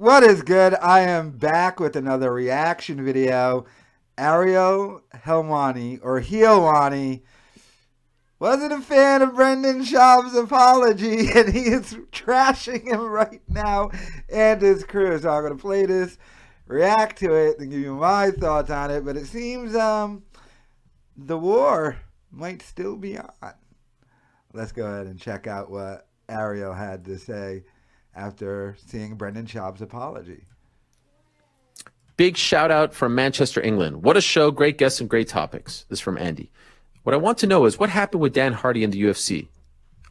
What is good? I am back with another reaction video. Ariel Helwani, or Helwani, wasn't a fan of Brendan Schaub's apology, and he is trashing him right now and his crew. So I'm going to play this, react to it, and give you my thoughts on it. But it seems the war might still be on. Let's go ahead and check out what Ariel had to say after seeing Brendan Schaub's apology. Big shout out from Manchester, England. What a show, great guests and great topics. This is from Andy. What I want to know is what happened with Dan Hardy in the UFC?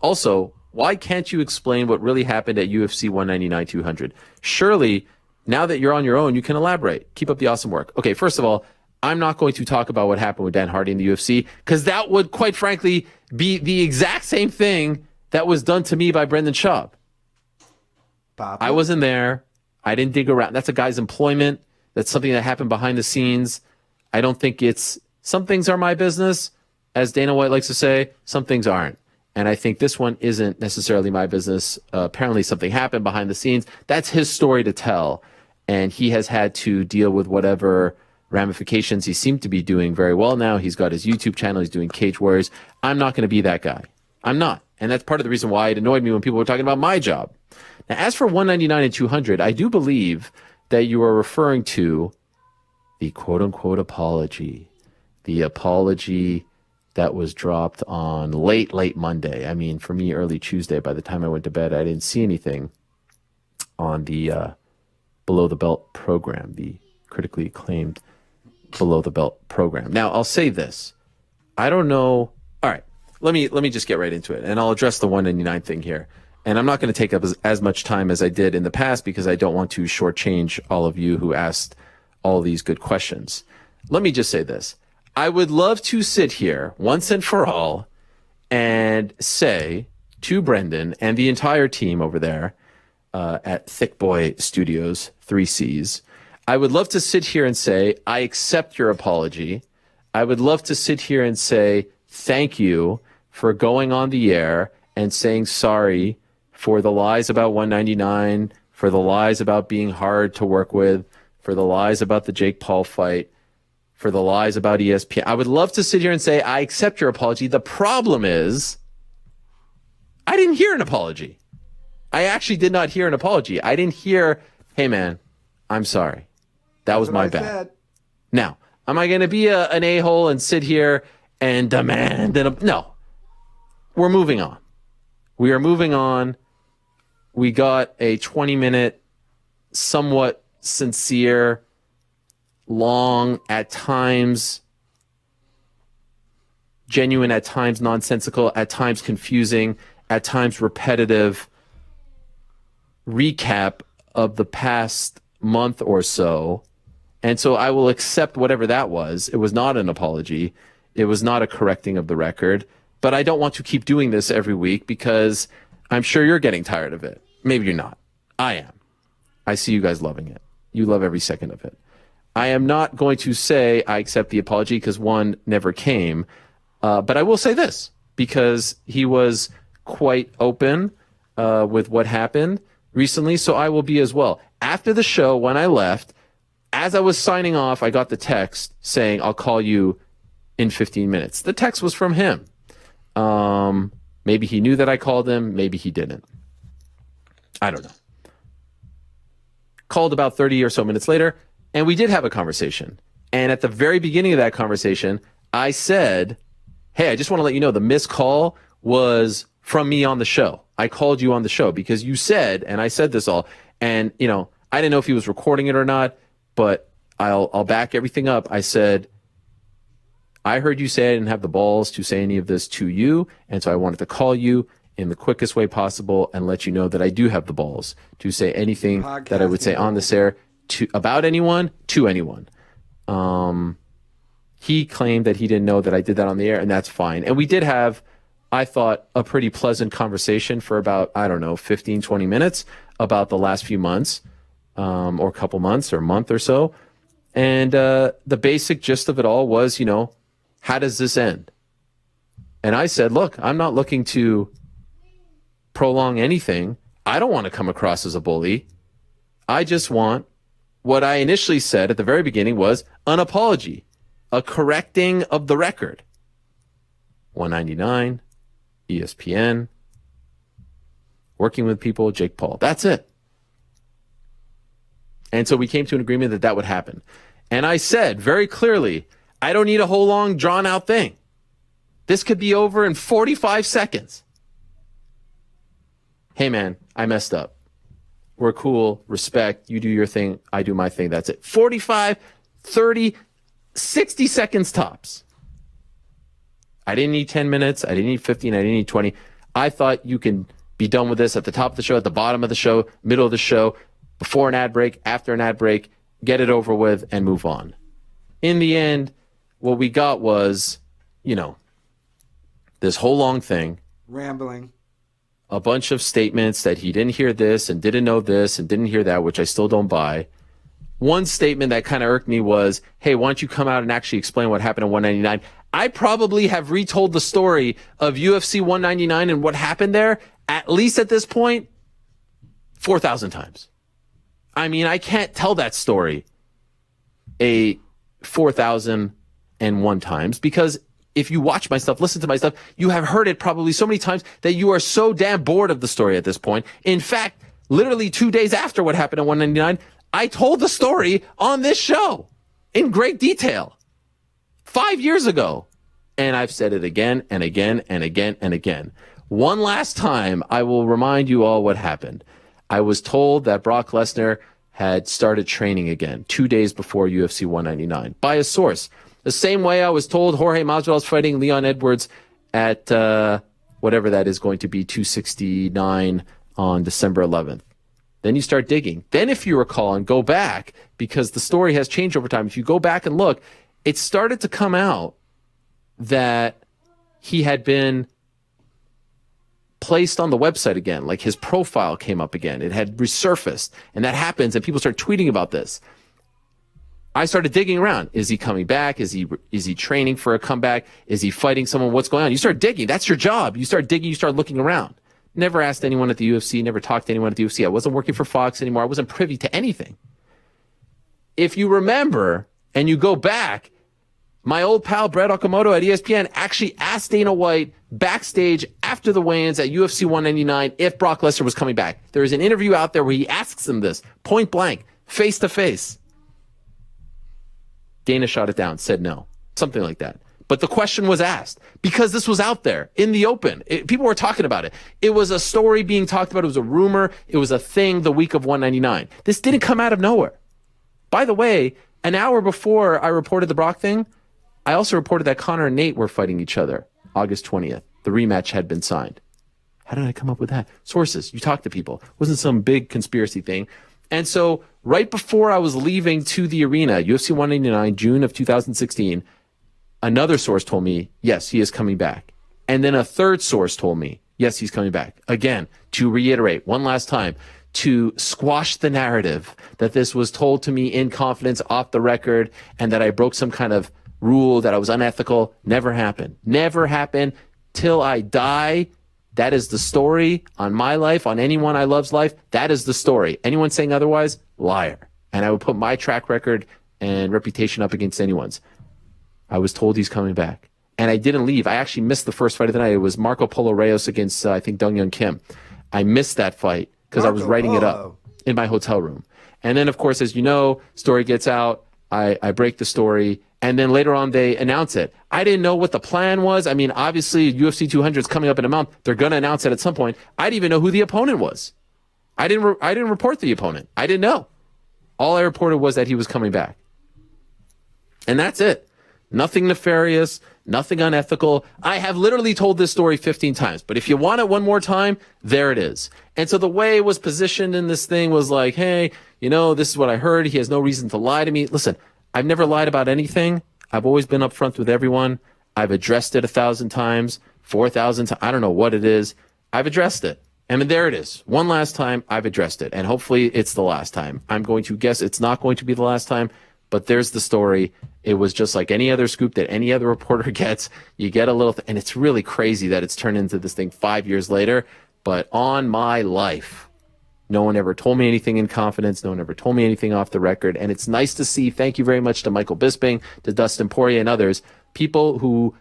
Also, why can't you explain what really happened at UFC 199-200? Surely, now that you're on your own, you can elaborate. Keep up the awesome work. Okay, first of all, I'm not going to talk about what happened with Dan Hardy in the UFC because that would, quite frankly, be the exact same thing that was done to me by Brendan Schaub. I wasn't there. I didn't dig around. That's a guy's employment. That's something that happened behind the scenes. I don't think it's, some things are my business. As Dana White likes to say, some things aren't. And I think this one isn't necessarily my business. Apparently something happened behind the scenes. That's his story to tell. And he has had to deal with whatever ramifications. He seemed to be doing very well now. He's got his YouTube channel. He's doing Cage Warriors. I'm not going to be that guy. I'm not. And that's part of the reason why it annoyed me when people were talking about my job. Now, as for 199 and 200, I do believe that you are referring to the quote-unquote apology. The apology that was dropped on late Monday. I mean, for me, early Tuesday. By the time I went to bed, I didn't see anything on the Below the Belt program, the critically acclaimed Below the Belt program. Now, I'll say this. I don't know. All right, let me just get right into it, and I'll address the 199 thing here. And I'm not going to take up as much time as I did in the past because I don't want to shortchange all of you who asked all these good questions. Let me just say this. I would love to sit here once and for all and say to Brendan and the entire team over there at Thick Boy Studios, 3Cs, I would love to sit here and say, I accept your apology. I would love to sit here and say, thank you for going on the air and saying sorry for the lies about 199, for the lies about being hard to work with, for the lies about the Jake Paul fight, for the lies about ESPN. I would love to sit here and say, I accept your apology. The problem is, I didn't hear an apology. I actually did not hear an apology. I didn't hear, hey man, I'm sorry. That was my bad. Now, am I going to be an a-hole and sit here and demand? No. We're moving on. We are moving on. We got a 20-minute, somewhat sincere, long, at times genuine, at times nonsensical, at times confusing, at times repetitive recap of the past month or so. And so I will accept whatever that was. It was not an apology. It was not a correcting of the record. But I don't want to keep doing this every week because I'm sure you're getting tired of it. Maybe you're not. I am. I see you guys loving it. You love every second of it. I am not going to say I accept the apology because one never came. But I will say this because he was quite open with what happened recently. So I will be as well. After the show, when I left, as I was signing off, I got the text saying, I'll call you in 15 minutes. The text was from him. Maybe he knew that I called him. Maybe he didn't. I don't know. Called about 30 or so minutes later, and we did have a conversation. And at the very beginning of that conversation, I said, hey, I just want to let you know the missed call was from me on the show. I called you on the show because you said, and I said this all, and, you know, I didn't know if he was recording it or not, but I'll back everything up. I said, I heard you say I didn't have the balls to say any of this to you, and so I wanted to call you in the quickest way possible and let you know that I do have the balls to say anything that I would say on this air about anyone, to anyone. He claimed that he didn't know that I did that on the air, and that's fine. And we did have, I thought, a pretty pleasant conversation for about, 15, 20 minutes about the last few months, or couple months or month or so. And the basic gist of it all was, how does this end? And I said, look, I'm not looking to prolong anything. I don't want to come across as a bully. I just want what I initially said at the very beginning was an apology, a correcting of the record. 199, ESPN, working with people, Jake Paul. That's it. And so we came to an agreement that that would happen. And I said very clearly, I don't need a whole long drawn out thing. This could be over in 45 seconds. Hey man, I messed up. We're cool, respect, you do your thing, I do my thing, that's it. 45, 30, 60 seconds tops. I didn't need 10 minutes, I didn't need 15, I didn't need 20. I thought you can be done with this at the top of the show, at the bottom of the show, middle of the show, before an ad break, after an ad break, get it over with and move on. In the end, what we got was, this whole long thing. Rambling. A bunch of statements that he didn't hear this and didn't know this and didn't hear that, which I still don't buy. One statement that kind of irked me was, hey, why don't you come out and actually explain what happened in 199? I probably have retold the story of UFC 199 and what happened there, at least at this point, 4,000 times. I mean, I can't tell that story 4,001 times because if you watch my stuff, listen to my stuff, you have heard it probably so many times that you are so damn bored of the story at this point. In fact, literally 2 days after what happened at 199, I told the story on this show in great detail 5 years ago. And I've said it again and again and again and again. One last time, I will remind you all what happened. I was told that Brock Lesnar had started training again 2 days before UFC 199 by a source. The same way I was told Jorge Masvidal is fighting Leon Edwards at whatever that is going to be, 269 on December 11th. Then you start digging. Then if you recall and go back, because the story has changed over time, if you go back and look, it started to come out that he had been placed on the website again, like his profile came up again. It had resurfaced, and that happens, and people start tweeting about this. I started digging around. Is he coming back? Is he training for a comeback? Is he fighting someone? What's going on? You start digging. That's your job. You start digging. You start looking around. Never asked anyone at the UFC. Never talked to anyone at the UFC. I wasn't working for Fox anymore. I wasn't privy to anything. If you remember and you go back, my old pal Brett Okamoto at ESPN actually asked Dana White backstage after the weigh-ins at UFC 199 if Brock Lesnar was coming back. There is an interview out there where he asks him this, point blank, face to face. Dana shot it down, said no, something like that. But the question was asked because this was out there in the open. People were talking about it. It was a story being talked about. It was a rumor. It was a thing the week of 199. This didn't come out of nowhere. By the way, an hour before I reported the Brock thing, I also reported that Conor and Nate were fighting each other August 20th. The rematch had been signed. How did I come up with that? Sources. You talk to people. It wasn't some big conspiracy thing. And so right before I was leaving to the arena, UFC 199, June of 2016, another source told me, yes, he is coming back. And then a third source told me, yes, he's coming back. Again, to reiterate one last time, to squash the narrative that this was told to me in confidence off the record and that I broke some kind of rule, that I was unethical. Never happened. Never happened till I die. That is the story on my life, on anyone I love's life. That is the story. Anyone saying otherwise, liar. And I would put my track record and reputation up against anyone's. I was told he's coming back. And I didn't leave. I actually missed the first fight of the night. It was Marco Polo Reyes against, I think, Dong Young Kim. I missed that fight because I was writing it up in my hotel room. And then, of course, as you know, story gets out. I break the story. And then later on, they announce it. I didn't know what the plan was. I mean, obviously, UFC 200 is coming up in a month. They're going to announce it at some point. I didn't even know who the opponent was. I didn't report the opponent. I didn't know. All I reported was that he was coming back. And that's it. Nothing nefarious, nothing unethical. I have literally told this story 15 times. But if you want it one more time, there it is. And so the way it was positioned in this thing was like, hey, this is what I heard. He has no reason to lie to me. Listen, I've never lied about anything. I've always been upfront with everyone. I've addressed it 1,000 times, 4,000 times. I don't know what it is. I've addressed it. And there it is. One last time, I've addressed it. And hopefully it's the last time. I'm going to guess it's not going to be the last time, but there's the story. It was just like any other scoop that any other reporter gets. You get a little, and it's really crazy that it's turned into this thing 5 years later. But on my life, No one ever told me anything in confidence. No one ever told me anything off the record. And it's nice to see, thank you very much to Michael Bisping, to Dustin Poirier and others, people who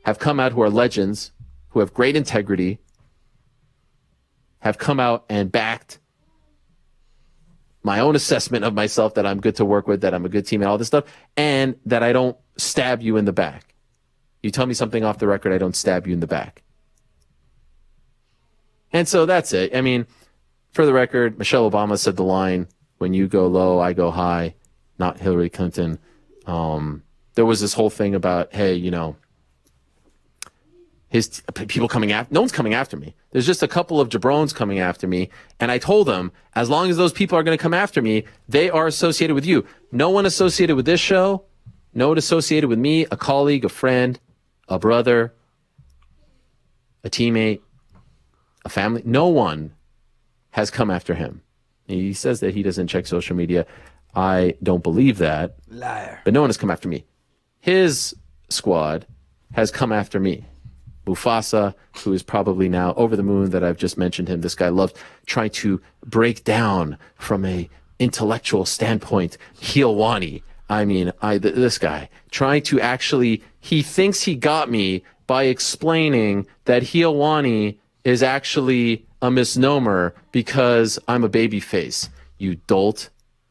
have come out who are legends, who have great integrity, have come out and backed my own assessment of myself that I'm good to work with, that I'm a good team and all this stuff, and that I don't stab you in the back. You tell me something off the record, I don't stab you in the back. And so that's it. I mean, for the record, Michelle Obama said the line, when you go low, I go high, not Hillary Clinton. There was this whole thing about, hey, you know, his people coming after, no one's coming after me. There's just a couple of jabrones coming after me. And I told them, as long as those people are going to come after me, they are associated with you. No one associated with this show, no one associated with me, a colleague, a friend, a brother, a teammate, a family. No one has come after him. He says that he doesn't check social media. I don't believe that. Liar. But no one has come after me. His squad has come after me. Mufasa, who is probably now over the moon that I've just mentioned him. This guy loves trying to break down from a intellectual standpoint. Helwani. I mean, this guy trying to actually, he thinks he got me by explaining that Helwani is actually a misnomer because I'm a baby face. You dolt.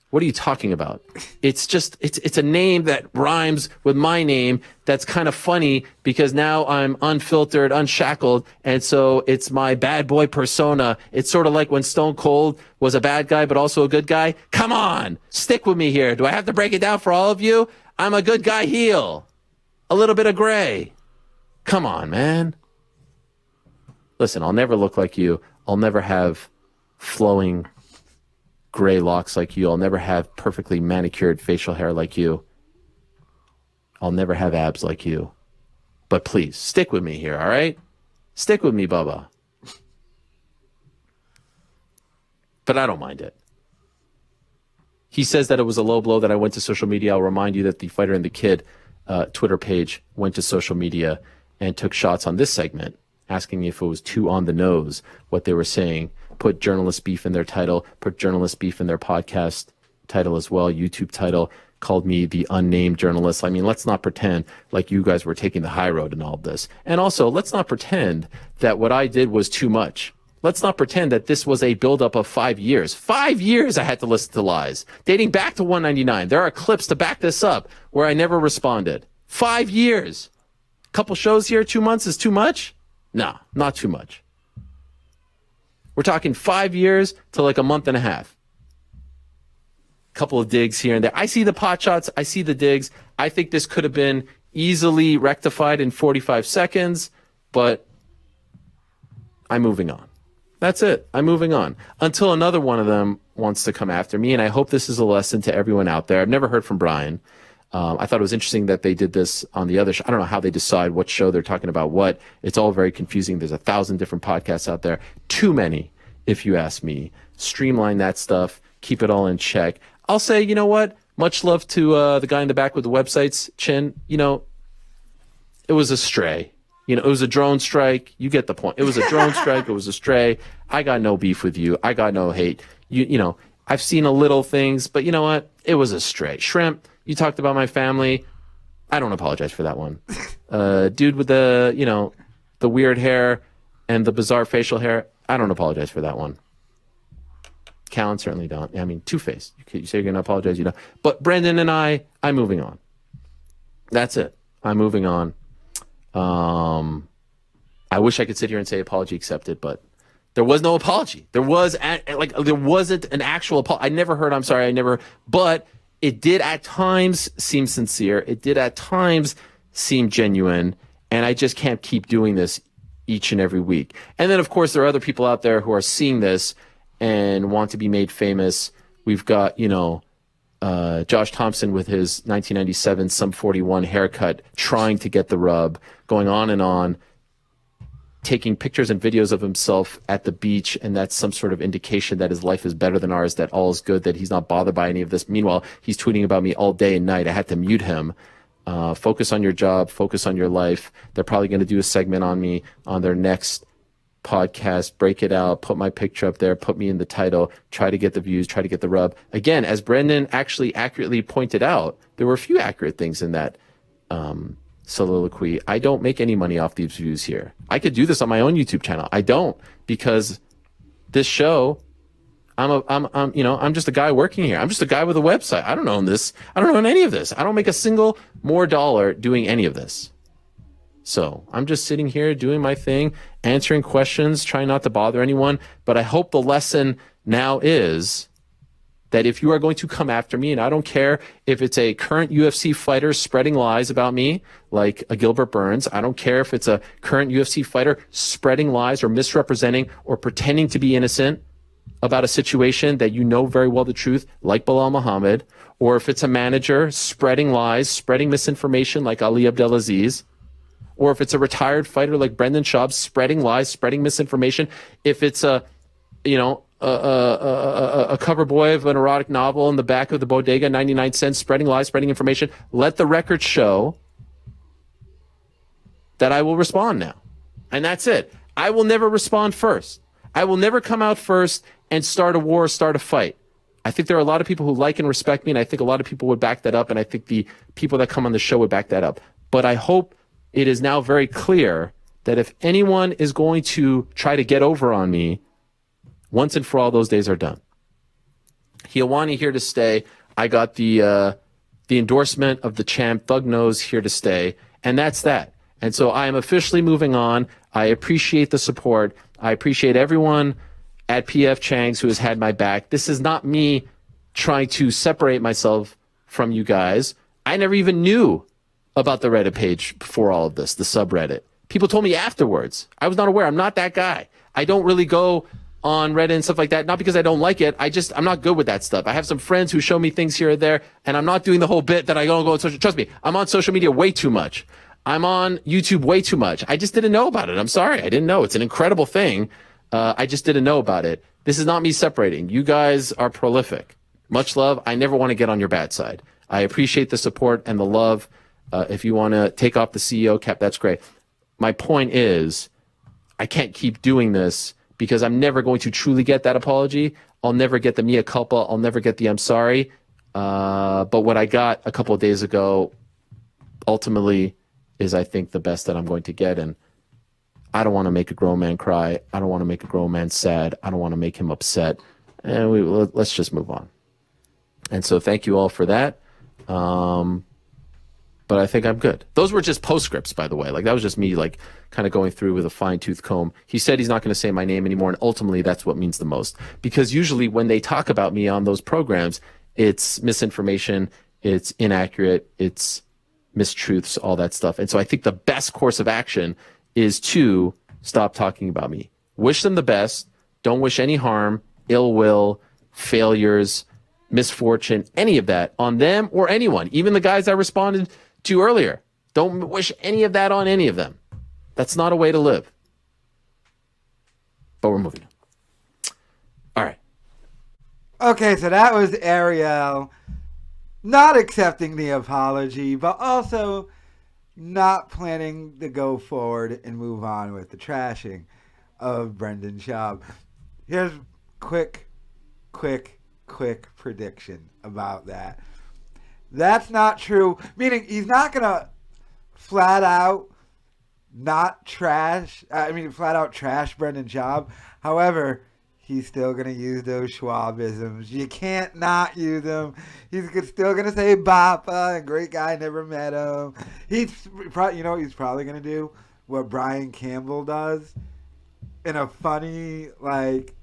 What are you talking about? It's just, it's a name that rhymes with my name that's kind of funny because now I'm unfiltered, unshackled, and so it's my bad boy persona. It's sort of like when Stone Cold was a bad guy but also a good guy. Come on, stick with me here. Do I have to break it down for all of you? I'm a good guy heel. A little bit of gray. Come on, man. Listen, I'll never look like you. I'll never have flowing gray locks like you. I'll never have perfectly manicured facial hair like you. I'll never have abs like you. But please, stick with me here, all right? Stick with me, Bubba. But I don't mind it. He says that it was a low blow that I went to social media. I'll remind you that the Fighter and the Kid Twitter page went to social media and took shots on this segment, asking me if it was too on the nose what they were saying. Put journalist beef in their title, put journalist beef in their podcast title as well, YouTube title, called me the unnamed journalist. I mean, let's not pretend like you guys were taking the high road in all of this. And also, let's not pretend that what I did was too much. Let's not pretend that this was a buildup of 5 years. 5 years I had to listen to lies, dating back to 199. There are clips to back this up where I never responded. 5 years. Couple shows here, 2 months is too much? No, not too much. We're talking 5 years to like a month and a half. Couple of digs here and there. I see the pot shots. I see the digs. I think this could have been easily rectified in 45 seconds, but I'm moving on. That's it. I'm moving on until another one of them wants to come after me. And I hope this is a lesson to everyone out there. I've never heard from Brian. I thought it was interesting that they did this on the other show. I don't know how they decide what show they're talking about what. It's all very confusing. There's 1,000 different podcasts out there. Too many, if you ask me. Streamline that stuff. Keep it all in check. I'll say, you know what? Much love to the guy in the back with the websites, Chin. You know, it was a stray. You know, it was a drone strike. You get the point. It was a drone strike. It was a stray. I got no beef with you. I got no hate. You know, I've seen a little things, but you know what? It was a stray. Shrimp. You talked about my family. I don't apologize for that one. Dude with the, you know, the weird hair and the bizarre facial hair. I don't apologize for that one. Callan certainly don't. I mean, Two-Face. You say you're going to apologize, you know. But Brendan and I'm moving on. That's it. I'm moving on. I wish I could sit here and say apology accepted, but there was no apology. There wasn't an actual apology. I never heard, I'm sorry, but it did at times seem sincere. It did at times seem genuine. And I just can't keep doing this each and every week. And then, of course, there are other people out there who are seeing this and want to be made famous. We've got, you know, Josh Thompson with his 1997 Sum 41 haircut, trying to get the rub, going on, taking pictures and videos of himself at the beach, and that's some sort of indication that his life is better than ours, that all is good, that he's not bothered by any of this. Meanwhile, he's tweeting about me all day and night. I had to mute him. Focus on your job, focus on your life. They're probably going to do a segment on me on their next podcast, break it out, put my picture up there, put me in the title, try to get the views, try to get the rub. Again, as Brendan actually accurately pointed out, there were a few accurate things in that soliloquy. I don't make any money off these views here. I could do this on my own YouTube channel. I don't, because this show, I'm just a guy working here. I'm just a guy with a website. I don't own this. I don't own any of this. I don't make a single more dollar doing any of this. So I'm just sitting here doing my thing, answering questions, trying not to bother anyone. But I hope the lesson now is that if you are going to come after me, and I don't care if it's a current UFC fighter spreading lies about me, like a Gilbert Burns. I don't care if it's a current UFC fighter spreading lies or misrepresenting or pretending to be innocent about a situation that you know very well the truth, like Bilal Muhammad, or if it's a manager spreading lies, spreading misinformation like Ali Abdelaziz, or if it's a retired fighter like Brendan Schaub spreading lies, spreading misinformation, if it's a cover boy of an erotic novel in the back of the bodega, 99 cents, spreading lies, spreading information, let the record show that I will respond now. And that's it. I will never respond first. I will never come out first and start a war, start a fight. I think there are a lot of people who like and respect me, and I think a lot of people would back that up, and I think the people that come on the show would back that up. But I hope it is now very clear that if anyone is going to try to get over on me, once and for all, those days are done. Helwani here to stay. I got the endorsement of the champ, Thug Nose, here to stay, and that's that. And so I am officially moving on. I appreciate the support. I appreciate everyone at PF Chang's who has had my back. This is not me trying to separate myself from you guys. I never even knew about the Reddit page before all of this, the subreddit. People told me afterwards. I was not aware. I'm not that guy. I don't really go on Reddit and stuff like that, not because I don't like it. I'm not good with that stuff. I have some friends who show me things here or there, and I'm not doing the whole bit that I don't go on social. Trust me, I'm on social media way too much. I'm on YouTube way too much. I just didn't know about it. I'm sorry. I didn't know. It's an incredible thing. I just didn't know about it. This is not me separating. You guys are prolific. Much love. I never want to get on your bad side. I appreciate the support and the love. If you want to take off the CEO cap, that's great. My point is, I can't keep doing this because I'm never going to truly get that apology. I'll never get the mea culpa. I'll never get the I'm sorry. But what I got a couple of days ago, ultimately, is I think the best that I'm going to get. And I don't want to make a grown man cry. I don't want to make a grown man sad. I don't want to make him upset. And let's just move on. And so thank you all for that. But I think I'm good. Those were just postscripts, by the way. Like, that was just me, like, kind of going through with a fine-tooth comb. He said he's not going to say my name anymore, and ultimately that's what means the most. Because usually when they talk about me on those programs, it's misinformation, it's inaccurate, it's mistruths, all that stuff. And so I think the best course of action is to stop talking about me. Wish them the best. Don't wish any harm, ill will, failures, misfortune, any of that on them or anyone. Even the guys I responded to earlier. Don't wish any of that on any of them. That's not a way to live. But we're moving on. All right. Okay, so that was Ariel not accepting the apology, but also not planning to go forward and move on with the trashing of Brendan Schaub. Here's quick prediction about that. That's not true. Meaning he's not going to flat out trash Brendan Schaub. However, he's still going to use those Schwabisms. You can't not use them. He's still going to say Bappa and great guy, never met him. He's probably going to do what Brian Campbell does in a funny, like,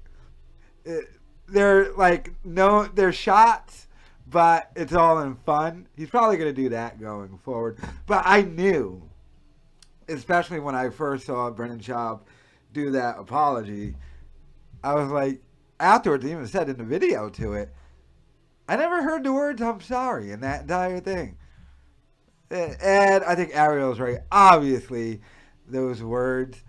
they're shots, but it's all in fun. He's probably going to do that going forward. But I knew, especially when I first saw Brendan Schaub do that apology, I was like, afterwards, he even said in the video to it, I never heard the words I'm sorry in that entire thing. And I think Ariel's right. Obviously, those words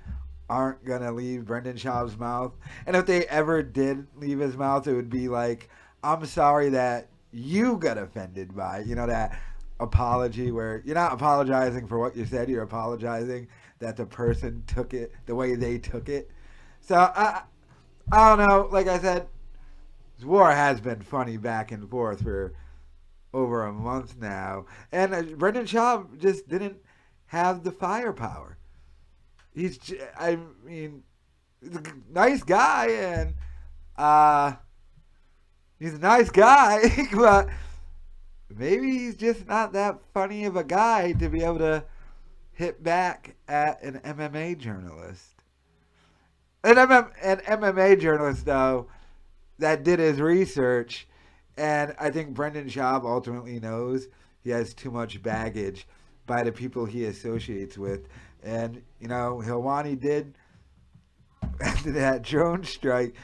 aren't going to leave Brendan Schaub's mouth. And if they ever did leave his mouth, it would be like, I'm sorry that you got offended by, that apology where you're not apologizing for what you said, you're apologizing that the person took it the way they took it. So I don't know. Like I said, this war has been funny back and forth for over a month now, and Brendan Schaub just didn't have the firepower. I mean, he's a nice guy, and uh, he's a nice guy, but maybe he's just not that funny of a guy to be able to hit back at an MMA journalist. An MMA journalist, though, that did his research, and I think Brendan Schaub ultimately knows he has too much baggage by the people he associates with. And, Helwani did, after that drone strike,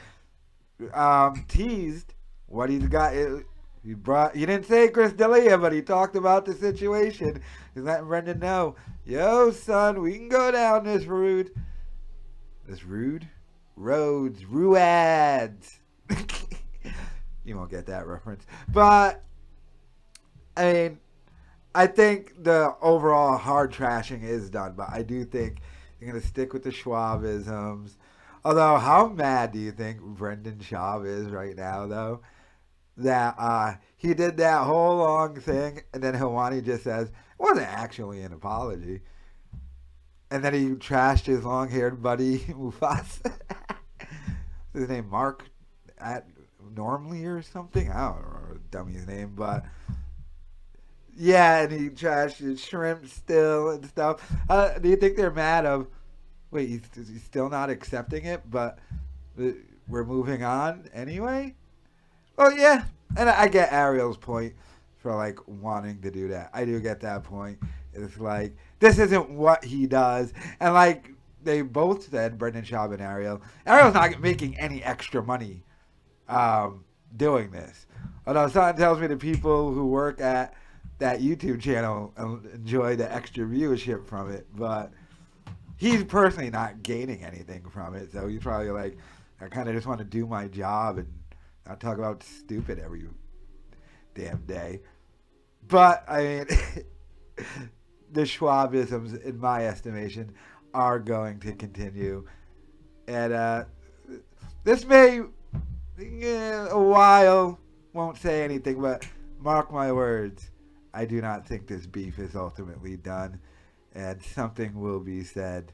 teased what he's got. He didn't say Chris D'Elia, but he talked about the situation. He's letting Brendan know, yo, son, we can go down this road. This rude? Roads. Ruads. You won't get that reference. But, I mean, I think the overall hard trashing is done. But I do think you're going to stick with the Schwabisms. Although, how mad do you think Brendan Schaub is right now, though? That he did that whole long thing, and then Helwani just says, it wasn't actually an apology. And then he trashed his long-haired buddy, Mufasa. His name Mark Normally or something? I don't remember the dummy's name, but yeah, and he trashed his shrimp still and stuff. Do you think they're mad of, wait, he's still not accepting it, but we're moving on anyway? Well, yeah, and I get Ariel's point for, like, wanting to do that. I do get that point. It's like, this isn't what he does. And, like, they both said, Brendan Schaub and Ariel's not making any extra money doing this. Although something tells me the people who work at that YouTube channel enjoy the extra viewership from it. But he's personally not gaining anything from it. So he's probably like, I kind of just want to do my job and not talk about stupid every damn day. But, I mean, the Schwabisms, in my estimation, are going to continue. And this may, a while, won't say anything, but mark my words, I do not think this beef is ultimately done, and something will be said.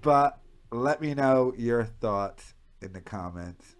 But let me know your thoughts in the comments.